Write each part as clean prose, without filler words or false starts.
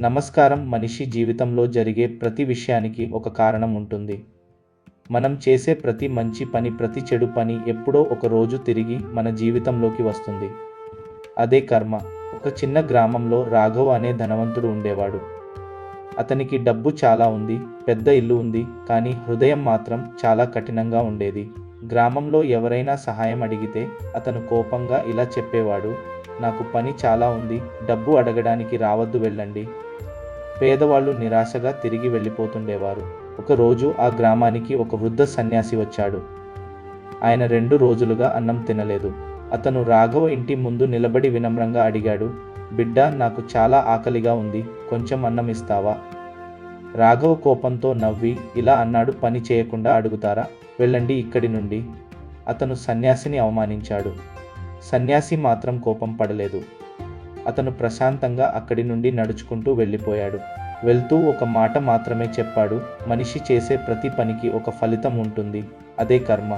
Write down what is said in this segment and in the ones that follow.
నమస్కారం. మనిషి జీవితంలో జరిగే ప్రతి విషయానికి ఒక కారణం ఉంటుంది. మనం చేసే ప్రతి మంచి పని, ప్రతి చెడు పని ఎప్పుడో ఒక రోజు తిరిగి మన జీవితంలోకి వస్తుంది. అదే కర్మ. ఒక చిన్న గ్రామంలో రాఘవ్ అనే ధనవంతుడు ఉండేవాడు. అతనికి డబ్బు చాలా ఉంది, పెద్ద ఇల్లు ఉంది, కానీ హృదయం మాత్రం చాలా కఠినంగా ఉండేది. గ్రామంలో ఎవరైనా సహాయం అడిగితే అతను కోపంగా ఇలా చెప్పేవాడు: నాకు పని చాలా ఉంది, డబ్బు అడగడానికి రావద్దు, వెళ్ళండి. పేదవాళ్ళు నిరాశగా తిరిగి వెళ్ళిపోతుండేవారు. ఒకరోజు ఆ గ్రామానికి ఒక వృద్ధ సన్యాసి వచ్చాడు. ఆయన 2 రోజులుగా అన్నం తినలేదు. అతను రాఘవ ఇంటి ముందు నిలబడి వినమ్రంగా అడిగాడు: బిడ్డా, నాకు చాలా ఆకలిగా ఉంది, కొంచెం అన్నం ఇస్తావా? రాఘవ కోపంతో నవ్వి ఇలా అన్నాడు: పని చేయకుండా అడుగుతారా? వెళ్ళండి ఇక్కడి నుండి. అతను సన్యాసిని అవమానించాడు. సన్యాసి మాత్రం కోపం పడలేదు. అతను ప్రశాంతంగా అక్కడి నుండి నడుచుకుంటూ వెళ్ళిపోయాడు. వెళ్తూ ఒక మాట మాత్రమే చెప్పాడు: మనిషి చేసే ప్రతి పనికి ఒక ఫలితం ఉంటుంది, అదే కర్మ.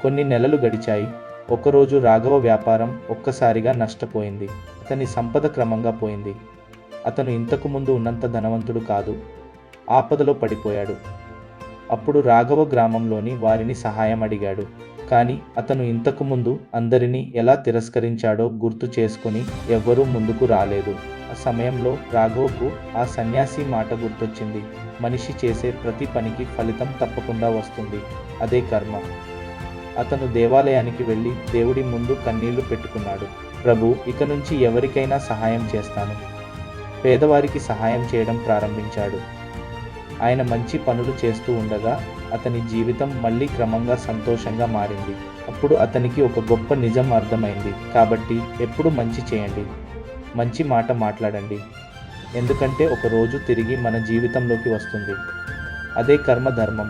కొన్ని నెలలు గడిచాయి. ఒకరోజు రాఘవ వ్యాపారం ఒక్కసారిగా నష్టపోయింది. అతని సంపద క్రమంగా పోయింది. అతను ఇంతకు ముందు ఉన్నంత ధనవంతుడు కాదు. ఆపదలో పడిపోయాడు. అప్పుడు రాఘవ గ్రామంలోని వారిని సహాయం అడిగాడు. కానీ అతను ఇంతకు ముందు అందరినీ ఎలా తిరస్కరించాడో గుర్తు చేసుకొని ఎవ్వరూ ముందుకు రాలేదు. ఆ సమయంలో రాఘవకు ఆ సన్యాసి మాట గుర్తొచ్చింది: మనిషి చేసే ప్రతి పనికి ఫలితం తప్పకుండా వస్తుంది, అదే కర్మ. అతను దేవాలయానికి వెళ్ళి దేవుడి ముందు కన్నీళ్లు పెట్టుకున్నాడు: ప్రభు, ఇక నుంచి ఎవరికైనా సహాయం చేస్తాను. పేదవారికి సహాయం చేయడం ప్రారంభించాడు. ఆయన మంచి పనులు చేస్తూ ఉండగా అతని జీవితం మళ్ళీ క్రమంగా సంతోషంగా మారింది. అప్పుడు అతనికి ఒక గొప్ప నిజం అర్థమైంది. కాబట్టి ఎప్పుడు మంచి చేయండి, మంచి మాట మాట్లాడండి. ఎందుకంటే ఒక రోజు తిరిగి మన జీవితంలోకి వస్తుంది. అదే కర్మ ధర్మం.